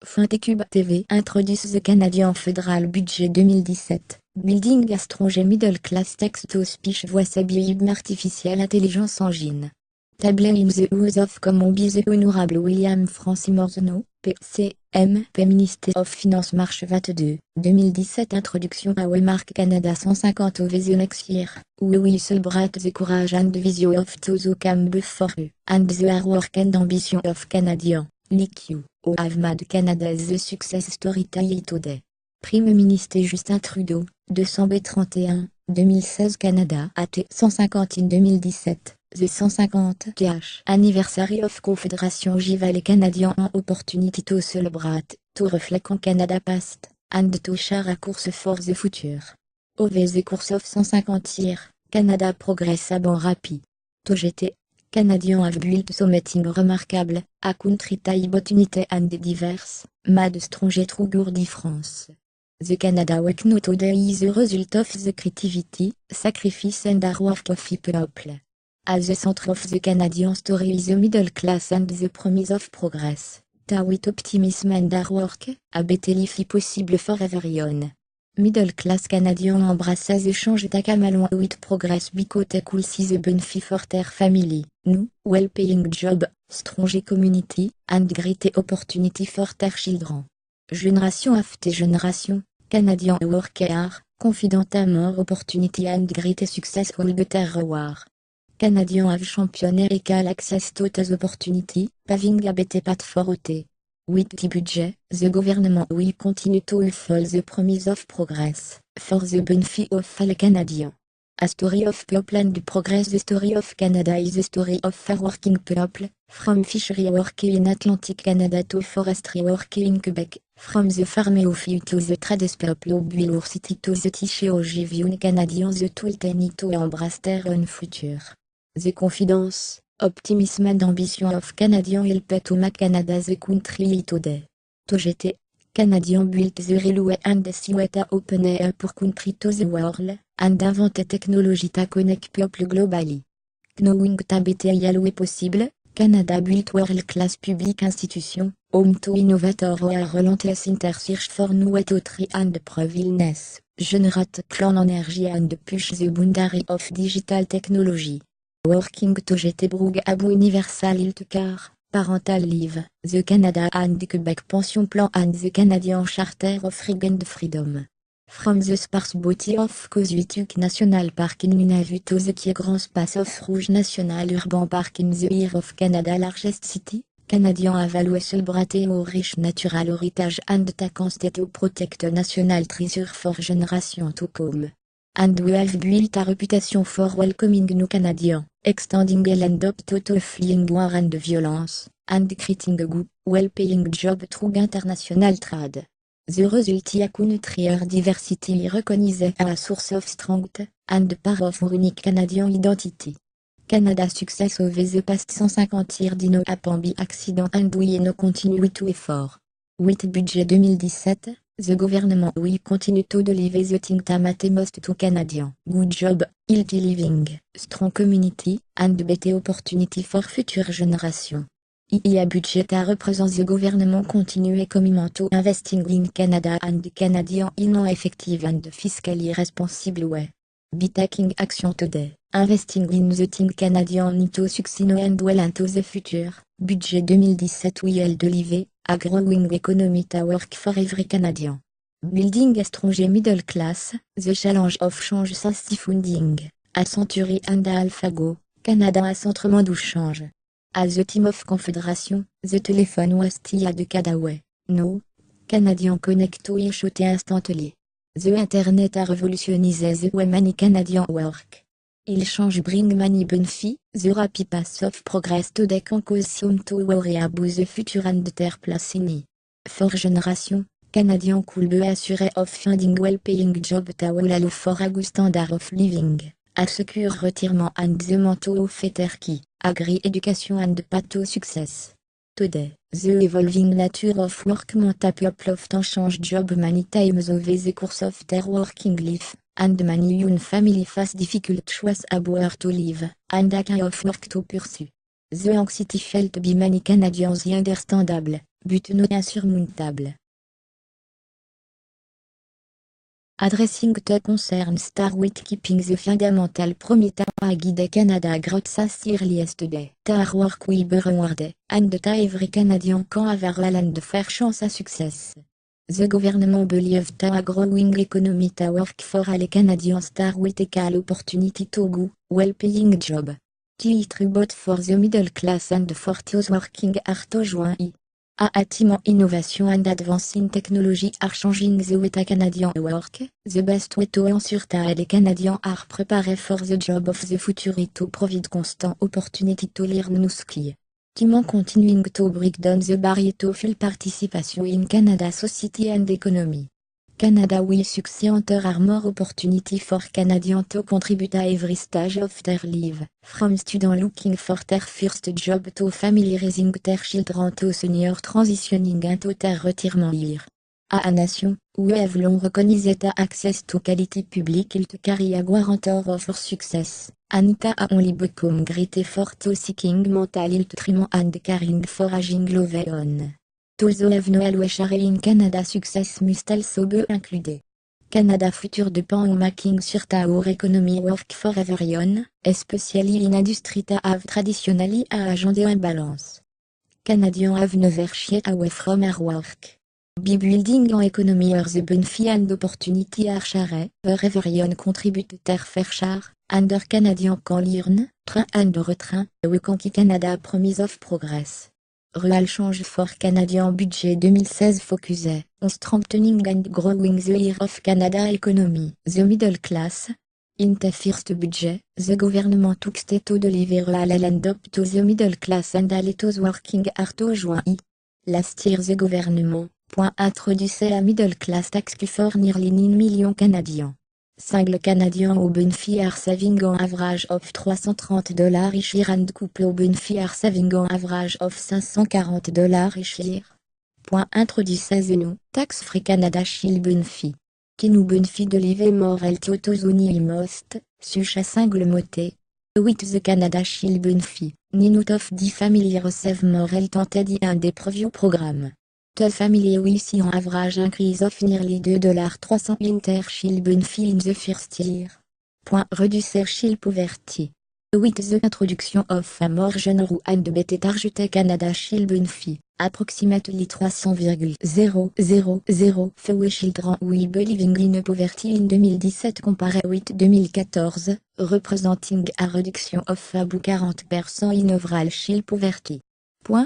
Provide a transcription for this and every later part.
Fintecube TV introduce the Canadian Federal Budget 2017. Building a Stronger Middle Class Text-to-Speech Voice Ability Artificial Intelligence Engine. Table in the House of Commons by the Honorable William Francis Morneau, PCMP Minister of Finance Marche 22, 2017. Introduction à Waymark Canada 150 over the next year, we will celebrate the courage and vision of those who came before you, and the hard work and ambition of Canadians, like you, who have made Canada the success story today. Prime Ministre Justin Trudeau, 200B31, 2016 Canada AT 150 in 2017. The 150 th Anniversary of Confederation give les Canadiens an opportunity to celebrate, to reflect on Canada past, and to share a course for the future. Over the course of 150 years, Canada progress a bon rapide. To GT, Canadians have built something remarkable, a country type opportunity and diverse, made stronger through your difference. The Canada we know today is the result of the creativity, sacrifice and hard work of the people. At the center of the Canadian story is the middle class and the promise of progress. With optimism and hard work, a better life possible for everyone. Middle class Canadian embrace the change that come along with progress because they could see the benefit for their family, new, well-paying job, stronger community, and great opportunity for their children. Generation after generation, Canadians work hard, confident in more opportunity and great success will get their reward. Canadians have championed equal access to those opportunity, paving a better path for OT. With the budget, the government will continue to fulfill the promise of progress, for the benefit of all Canadians. A story of people and progress. The story of Canada is the story of hard-working people, from fishery work in Atlantic Canada to forestry work in Quebec, from the farm of you to the trades people of Bullor City to the technology young Canadians the tool they need to embrace their own future. The confidence, optimism and ambition of Canadians help to make Canada the country today. To GT, Canadians built the railway and the seaway to open up pour country to the world, and invent technology to connect people globally. Knowing that better way possible, Canada built world-class public institution, home to innovator who are relentless in their search for new way to try and prove illness, generate clean energy and push the boundary of digital technology. Working to get Brug Abu Universal Healthcare, Parental Leave, the Canada and Quebec Pension Plan and the Canadian Charter of Freedom. From the sparse beauty of Coquitlam National Park in Nunavut to the Grand Space of Rouge National Urban Park in the Ear of Canada largest city, Canadians have always celebrated our rich natural heritage and taken steps to protect national treasure for generations to come. And we have built a reputation for welcoming new Canadians, extending a land up to fleeing war and violence, and creating a good, well-paying job through international trade. The result is a country diversity recognized as a source of strength, and part of our unique Canadian identity. Canada's success over the past 150 years did not happen by accident and we no continue to effort. With budget 2017, the government will continue to deliver the things that matter most to Canadians. Good job, healthy living, strong community, and better opportunity for future generations. A budget that represents the government continue commitment to investing in Canada and Canadians in an effective and fiscally responsible way. By taking action today, investing in the things Canadians need to succeed and well into the future, budget 2017 will deliver a growing economy to work for every Canadian. Building a stronger middle class, the challenge of change since funding, a century and a half ago, Canada a centrement du change. As the team of Confederation, the telephone was still a decade away. No, Canadians connect to each other instantly. The internet a revolutionized the way many Canadians work. Il change bring many benefits, the rapid pace of progress today can cause some to worry about the future and their place in it. For generation, Canadians could be assured of finding well-paying job that will allow for a good standard of living, a secure retirement and the mental of their key, agree education and path to success. Today, the evolving nature of work meant a people often change job many times over the course of their working life, and many young families face difficult choices about where to live, and a kind of work to pursue. The anxiety felt by many Canadians is understandable, but non insurmontable. Addressing the concern start with keeping the fundamental promise a guide Canada gracias earliest day. Our work will be rewarded, and every Canadian can have a fair chance à success. The government believes a growing economy to work for all Canadians start with equal opportunity to go, well-paying job. It both for the middle class and for those working hard to join it. A team innovation and advancing technology are changing the way Canadian work. The best way to ensure that Canadians are prepared for the job of the future is to provide constant opportunity to learn new skills. Team continuing to break down the barrier to full participation in Canada society and economy. Canada will succeed there are more opportunity for Canadians to contribute at every stage of their life, from students looking for their first job to family raising their children to senior transitioning into their retirement year. A nation, we have long recognized access to quality public health care a guarantor of success. Anita a only become great effort to seeking mental health treatment and caring for aging loved one. Although have no share in Canada success must also be included. Canada future depend on making sure our economy work for everyone, especially in industry that have traditionally a agenda imbalance. Canadians have never shied away from our work. By building an economy where the benefit and opportunity are shared, where everyone contribute their fair share, and their Canadians can learn, train and retrain, we can keep Canada promise of progress. Real change for Canadian budget 2016 focusé on strengthening and growing the year of Canada economy, the middle class. In the first budget, the government took steps to deliver a land up to the middle class and a those working hard to join it. Last year the government introduced a middle class tax for nearly 9 millions Canadiens. Single Canadiens au benefit are saving an average of $330 each year and couple au benefit are saving an average of $540 each year. Introduces the new tax-free Canada Shield benefit. Qui nous benefit de live more healthy autosoni most, such a single mote. With the Canada Shield benefit, none of the family receive more health and the preview program. The family will see on average increase of nearly $2,300 in their shield benefit in the first year. Reducer shield poverty. With the introduction of a more general and better targeted Canada Shield benefit, approximately 300,000 fewer children will be living in poverty in 2017 compared with 2014, representing a reduction of about 40% in overall shield poverty.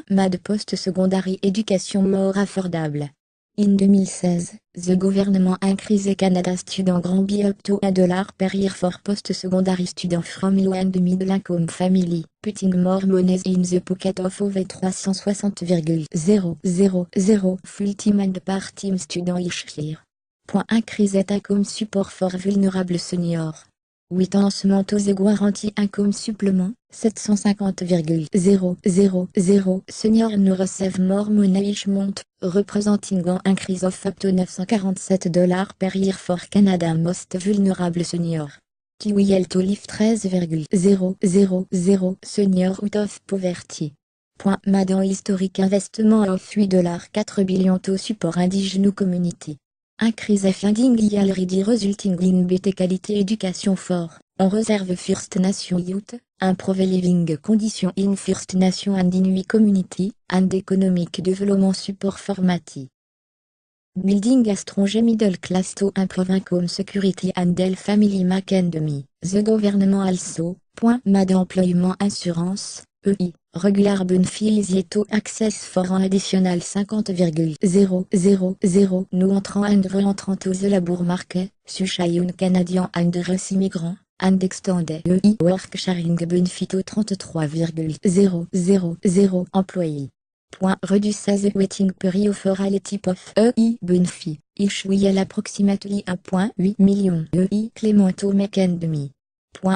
MAD post-secondary education more affordable. In 2016, the government increased Canada student grand bill up to $1 per year for post-secondary students from low and middle-income family, putting more money in the pocket of over 360,000 full-time and part-time students each year. Increased income support for vulnerable seniors. With lancement to the guarantee income supplement, 750,000 seniors no receive more money each month, representing an increase of up to $947 per year for Canada most vulnerable seniors. Qui will to live 13,000 seniors out of poverty. Madan historique investissement of $8,4 billion to support indigène community. Increase funding already resulting in better quality education for, on reserve First Nation youth, improve living conditions in First Nation and Inuit community, and economic development support formati. Building a strong middle class to improve income security and health family macademy. The government also, MAD employment insurance, EI, regular benefits yet to access for an additional 50,000 new entrants and re-entrants to the labor market, such as young Canadian and Russ immigrants, and extended EI work sharing benefit to 33,000 employees. Reduces the waiting period for all type of EI benefit, each will approximately 1.8 million EI claimant to macademy.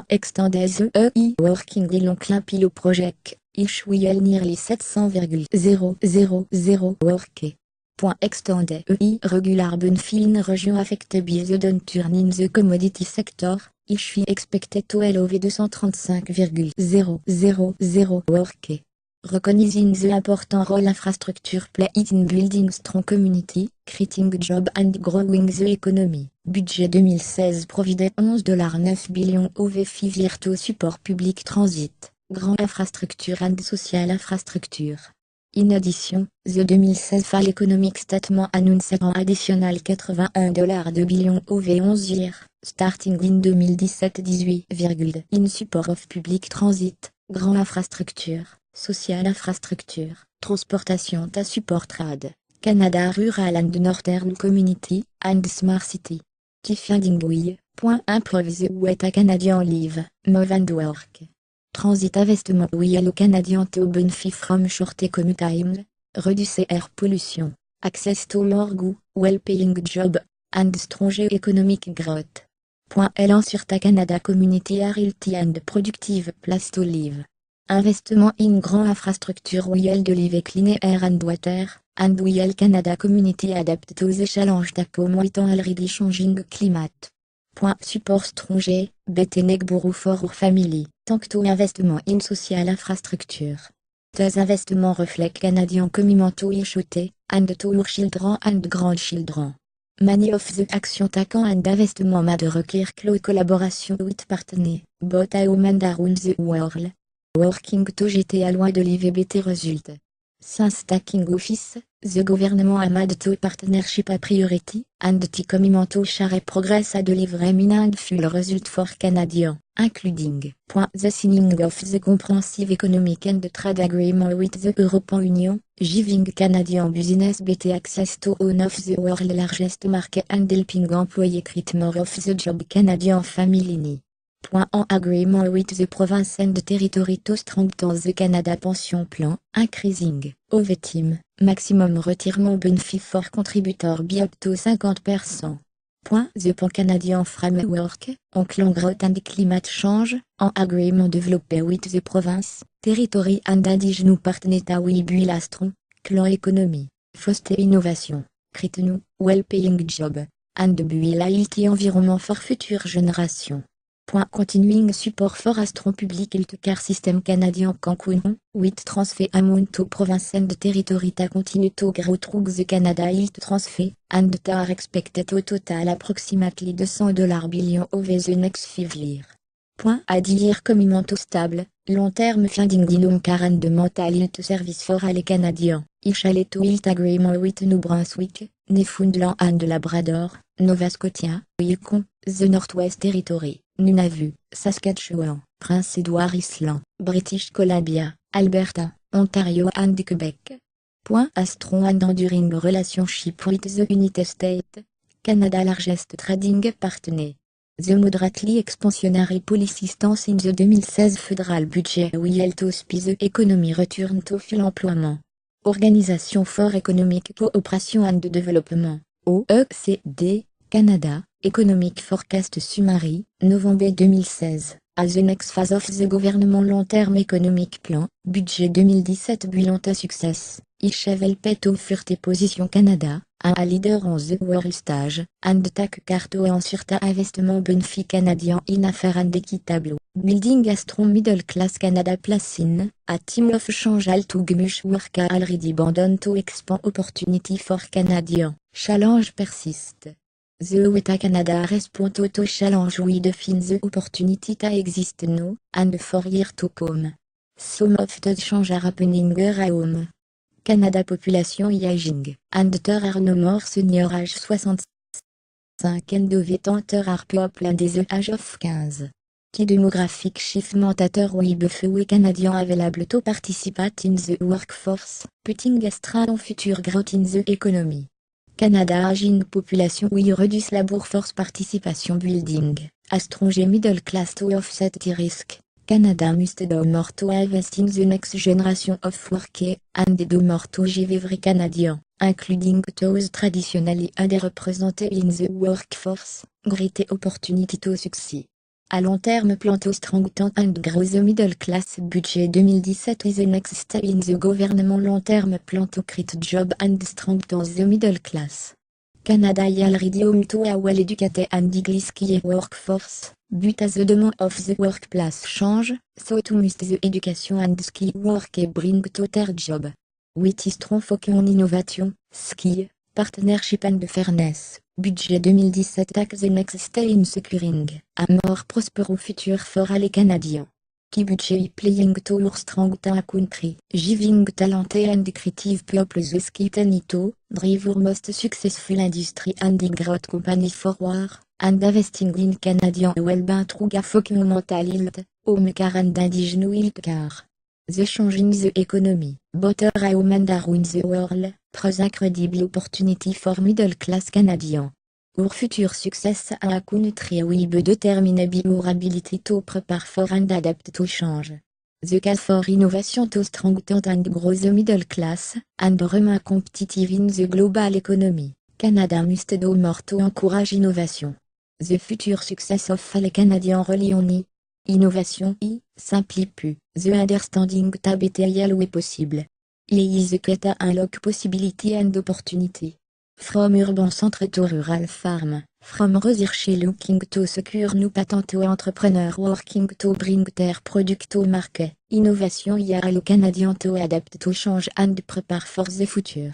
Extended the EI working long pilot project, each will nearly 700,000 work. Extended EI regular benefit in region affected by the downturn in the commodity sector, each expected to elevate 235,000 work. Recognizing the important role infrastructure play in building strong community, creating job and growing the economy. Budget 2016 provided $11,9 billion of virtual support public transit, grand infrastructure and social infrastructure. In addition, the 2016 Fall Economic Statement announced an additional $81 billion over 11 years, starting in 2017-18, in support of public transit, grand infrastructure, social infrastructure, transportation to support trade, Canada Rural and Northern Community, and Smart City. To funding improve the way Canadian live, move and work. Transit investment will Canadian to benefit from shorter commute time, reduce air pollution, access to more good, well-paying job, and stronger economic growth. Elle sur ta Canada community are healthy and productive place to live. Investment in grand infrastructure will deliver clean air and water, and will Canada community adapt to the challenge d'accommodating already changing climate. Support stronger, better borrow for our family, thanks to investment in social infrastructure. Those investments reflect Canadian community issues, and to our children and grandchildren. Many of the action taken and investment made require close collaboration with partners, both at home and around the world. Working to get à loin de live better result. Since taking office, the government a made to partnership a priority, and the commitment to share progress a deliver meaningful result for Canadians, including the signing of the Comprehensive Economic and Trade Agreement with the European Union, giving Canadian business better access to one of the world's largest market and helping employees create more of the job Canadian family need. En agreement with the province and territory to strengthen the Canada Pension Plan, increasing, over time, maximum retirement benefit for contributor by up to 50%. The Pan-Canadian Framework, on clan growth and climate change, en agreement developed with the province, territory and indigenous partners will build a strong, clan economy, foster innovation, create new, well-paying job, and build a healthy environment for future generations. Continuing support for a strong public healthcare system Canadian Cancun, with transfer amount to province and territory to continue to grow through the Canada Health Transfer, and they are expected to total approximately $200 billion over the next 5 years. À dire commitment stable, long-term funding in and mental health service for all Canadians, Ishale to health agreement with New Brunswick, Newfoundland and Labrador, Nova Scotia, Yukon, the Northwest Territory, Nunavut, Saskatchewan, Prince Edward Island, British Columbia, Alberta, Ontario and Quebec. A strong and enduring relationship with the United States, Canada largest trading partner. The moderately expansionary policy stance in the 2016 federal budget will help to speed the economy return to full employment. Organisation for Economic Cooperation and Development, OECD, Canada, Economic Forecast Summary, Novembre 2016. As the next phase of the government long-term economic plan, budget 2017 bilan à success, ich help to further position Canada, a leader on the world stage, and take carto en surta investment benefit canadien in affaires and équitable. Building a strong middle class Canada place in, a team of change all to gmush work already abandoned to expand opportunity for Canadians, challenge persist. The Weta Canada respond to challenge we define the opportunity to exist now, and for years to come. Some of the change are happening at home. Canada population aging, and there are no more senior age 65 and over enter are people and the age of 15. Key demographic shift mentateur will buffet Canadian available to participate in the workforce, putting a strong future growth in the economy. Canada aging population will reduce labor force participation building, a stronger middle class to offset the risk. Canada must do more to invest in the next generation of workers, and do more to give every Canadian, including those traditionally underrepresented in the workforce, great opportunity to succeed. À long terme plan to strengthen and grow the middle class budget 2017 is the next step in the government long term plan to create job and strengthen the middle class. Canada y already to a well educated and skill workforce, but as the demand of the workplace change, so too must the education and skill work bring to their job. With strong focus on innovation, skill, partnership and fairness, budget 2017 tax the next step in securing a more prosperous future for all Canadians. Qui budget playing to your strong ta country, giving talented and creative people the skill to drive your most successful industry and growth company forward, and investing in Canadian well-being through a focus on mental health, home care and indigenous health care. The changing the economy, better a woman around the world, pros incredible opportunity for middle-class Canadians. Our future success à la country will be determined by our ability to prepare for and adapt to change. The case for innovation to strengthen and grow the middle class, and remain competitive in the global economy. Canada must do more to encourage innovation. The future success of all Canadians rely on innovation simply put, the understanding that better way possible. Is the key to unlock possibility and opportunity. From urban centre to rural farm, from research looking to secure new patent to entrepreneur working to bring their product to market, innovation y allow Canadian to adapt to change and prepare for the future.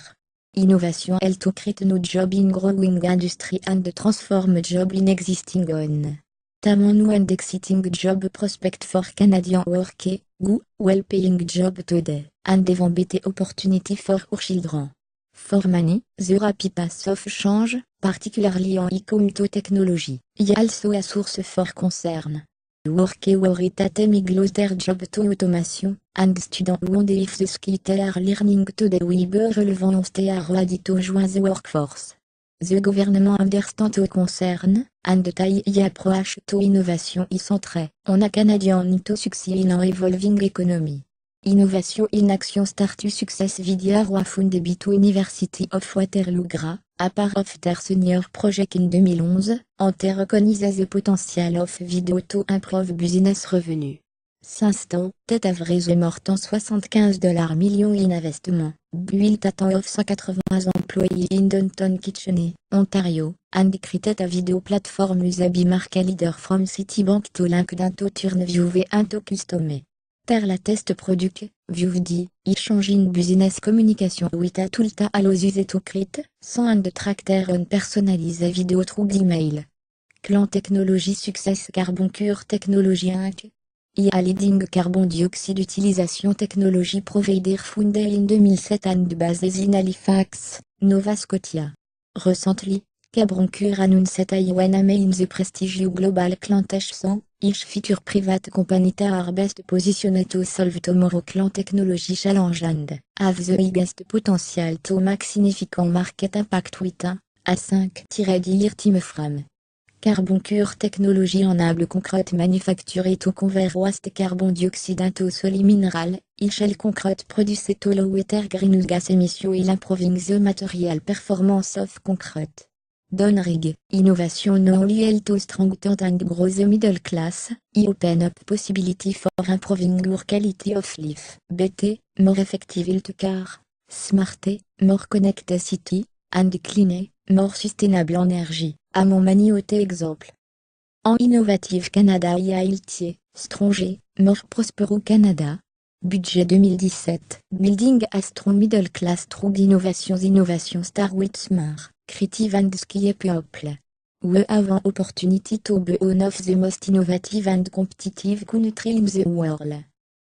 Innovation help to create new job in growing industry and transform job in existing one. Tamon new and exciting job prospect for Canadian work, good, well-paying job today, and even better opportunity for our children. For many, the rapid pace of change, particularly on e-commerce technology, is also a source for concern. Workers worry that may lose their job to automation, and students wonder if the skills they are learning today will be relevant once they are ready to join the workforce. The government understands the concern, and the approach to innovation is centered on a Canadian need to succeed in an evolving economy. Innovation in Action start to success vidya funded by the University of Waterloo GRA, a part of their senior project in 2011, and recognizes the potential of video to improve business revenue. Since then, that average more than $75 millions in investment, built a total of 180 employees in Downtown Kitchener, Ontario, and created a video platform used by market leader from Citibank to link to TurnView and to Custom. La test product, ViewD, change in business communication with a tool that allows users to create, and track their own personalized video through email. Clan Technology Success Carboncure Technology Inc. A leading carbon dioxide utilisation technology provider founded in 2007 and based in Halifax, Nova Scotia. Recently, Carboncure announced a name in the prestigious Global Client 100, each future private company that are best positioned to solve tomorrow client technology challenge and have the biggest potential to make significant market impact with a 5-year time frame. Carboncure Technology enable concrete manufacture to convert waste carbon dioxide into solid mineral, shall concrete produce to lower greenhouse gas emission while improving the material performance of concrete. Donrig, innovation non only to strengthen and grow the middle class, open up possibility for improving your quality of life, better, more effective healthcare, smarter, more connected city, and cleaner, more sustainable energy, à mon manioté exemple. En Innovative Canada et healthier, stronger, more prosperous Canada. Budget 2017, Building a strong middle class through innovation start with smart, creative and skilled people. We have an opportunity to be one of the most innovative and competitive countries in the world.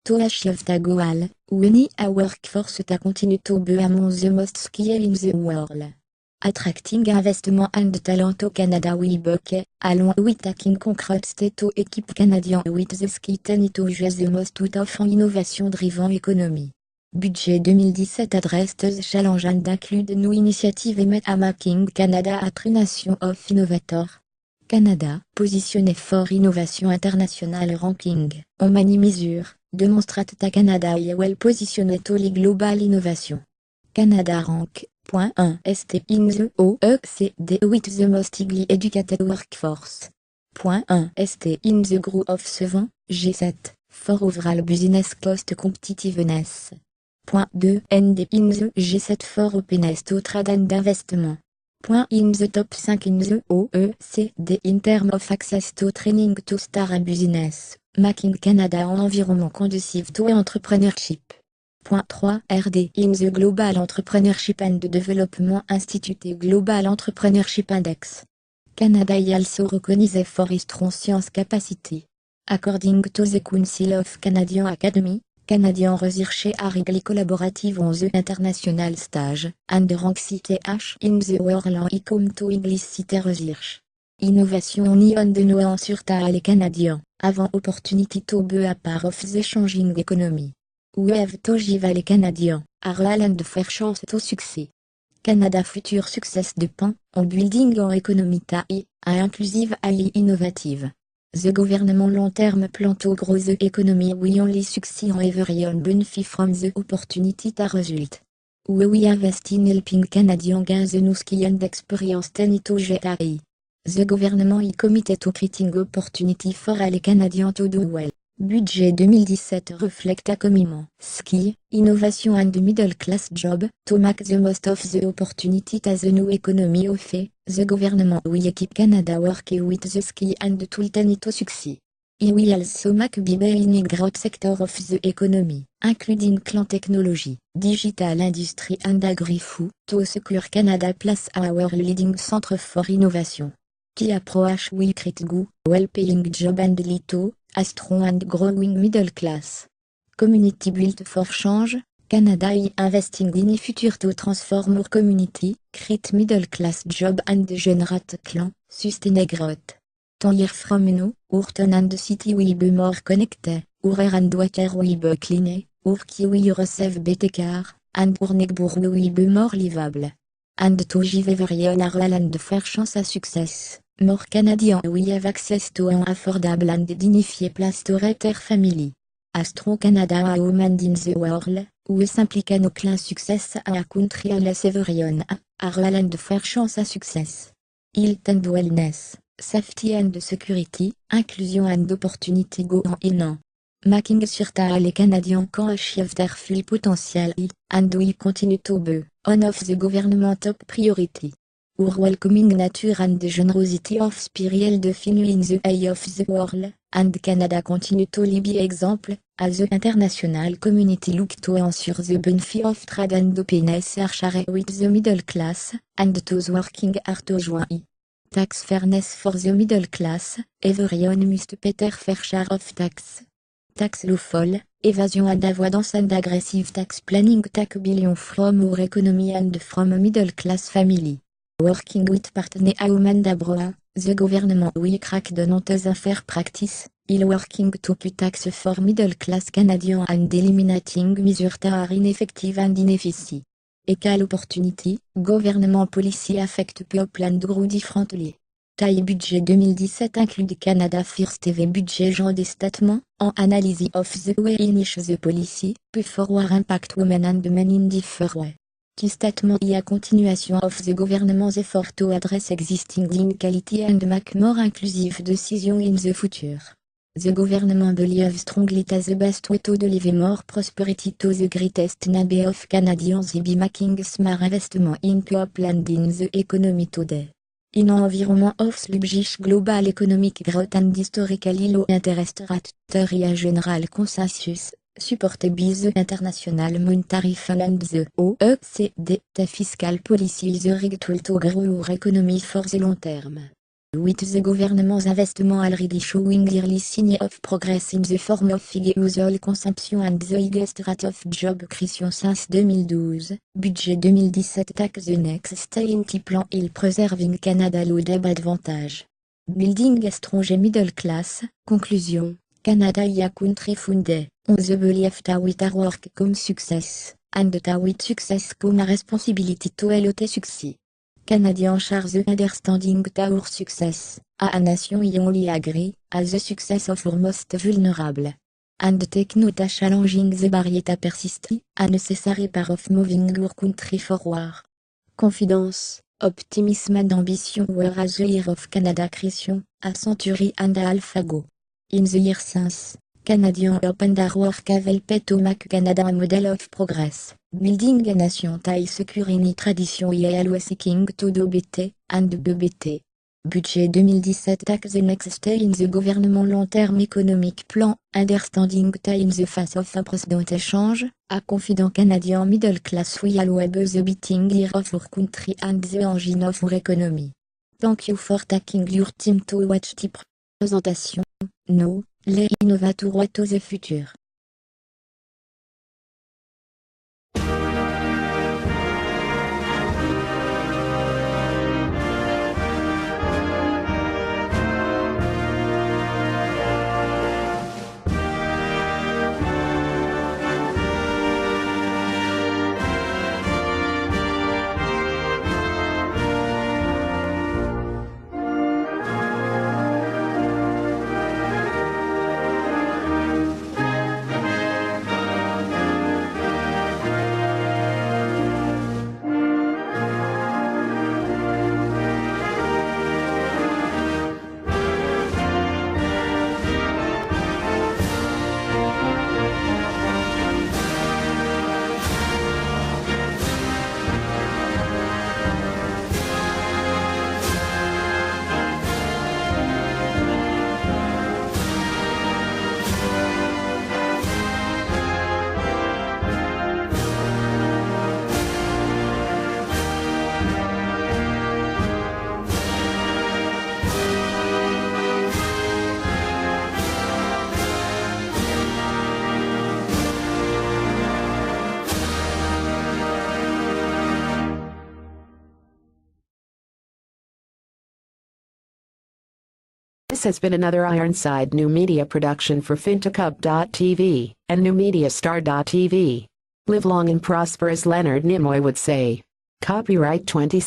To achieve that goal, we need a workforce that continue to be among the most skilled in the world. Attracting investment and talent to Canada will be key, along with taking concrete steps to equip Canadians with the skills needed to use the most out of an innovation-driven economy. Budget 2017 addressed the challenge and include new initiatives aimed at making Canada a true nation of innovators. Canada, positionné for innovation international ranking, en many measures, demonstrate that Canada is well positioned to the global innovation. Canada rank. 1. St in the OECD with the most highly educated workforce. 1. St in the group of 7, G7, for overall business cost competitiveness. 2. ND in the G7 for openness to trade and investment. In the top 5 in the OECD in terms of access to training to start a business, making Canada en environnement conducive to entrepreneurship. 3. RD in the Global Entrepreneurship and Development Institute et Global Entrepreneurship Index. Canada is also recognized for its strong science capacity. According to the Council of Canadian Academy, Canadian research are highly collaborative on the international stage, and rank CTH in the world when it comes to English city research. Innovation ni on de nuance sur les Canadiens, avant opportunity to be a part of the changing economy. We have to give les Canadiens, à Roland de faire chance au succès. Canada Future Success dépend, en building en économie taille, à inclusive et innovative. The gouvernement long terme plan to grow the economy we only succeed en everyone benefit from the opportunity to result. We invest in helping Canadians gain the new skill and experience need to get AI. The gouvernement is committed to creating opportunity for les Canadiens to do well. Budget 2017 reflect accomplissement, skill, innovation and middle class job, to make the most of the opportunity as the new economy offers. The government will equip Canada working with the skill and tool to succeed. It will also make big in growth sector of the economy, including clean technology, digital industry and agri-food, to secure Canada place our leading center for innovation. Key approach will create good, well-paying job and lead to a strong and growing middle class. Community built for change, Canada is investing in a future to transform our community, create middle class job and generate clean, sustainable growth. 10 years from now, our town and city will be more connected, our air and water will be cleaner, our key will receive better care, and our neighborhood will be more livable. And to give everyone a real and fair chance à success. More Canadians will have access to an affordable and dignified place to raise their family. A strong Canada a woman in the world, who s'implique no clean success a country unless everyone a real and fair chance à success. Health and wellness, safety and security, inclusion and opportunity go hand in hand. Making sure les Canadiens can achieve their full potential and will continue to be one of the government top priority. Our welcoming nature and the generosity of spirit define in the eye of the world, and Canada continue to be example, as the international community look to ensure the benefit of trade and openness are shared with the middle class, and those working hard to join. Tax fairness for the middle class, everyone must pay their fair share of tax. Tax lawful, evasion and avoidance and aggressive tax planning take billion from our economy and from a middle class family. Working with partner women d'Abroa, the government will crack down on those unfair practice, il working to cut tax for middle class Canadians and eliminating measures that are ineffective and inefficient. Equal opportunity, government policy affect people and grow differently. Taille budget 2017 inclut Canada First TV budget genre des statements, en analyse of the way in which the policy, peut forward impact women and men in different way. Key statement y a continuation of the government's effort to address existing inequality and make more inclusive decisions in the future. The government believes strongly that the best way to deliver more prosperity to the greatest number of Canadians is by making smart investment in people and in the economy today. In an environment of sluggish global economic growth and historically low interest rate, there is a general consensus, supported by the International Monetary Fund and the OECD, that fiscal policy is the right tool to grow our economy for the long term. With the government's investment already showing early signs of progress in the form of household consumption and the highest rate of job creation since 2012, budget 2017 take the next step in plan il preserving Canada low debt advantage. Building a strong middle class, conclusion, Canada is a country founded on the belief that with our work come success, and that with success come a responsibility to help succeed. Canadians share the understanding that our success, a nation y only agree, as the success of our most vulnerable. And take note that challenging the barriers that persist, a necessary part of moving our country forward. Confidence, optimism and ambition were as the year of Canada creation, a century and a half ago. In the year since, Canadians opened their work have helped to make Canada a model of progress. Building a nation Thai securing tradition IALO seeking to do BT, and BBT. Budget 2017 Tax the next step in the government long-term economic plan, understanding Thai in the face of unprecedented change, a confident Canadian middle class we allow the beating year of our country and the engine of our economy. Thank you for taking your time to watch the presentation. Now, les innovateurs to the future. This has been another Ironside New Media production for Fintechhub.tv and NewMediaStar.tv. Live long and prosper, as Leonard Nimoy would say. Copyright 20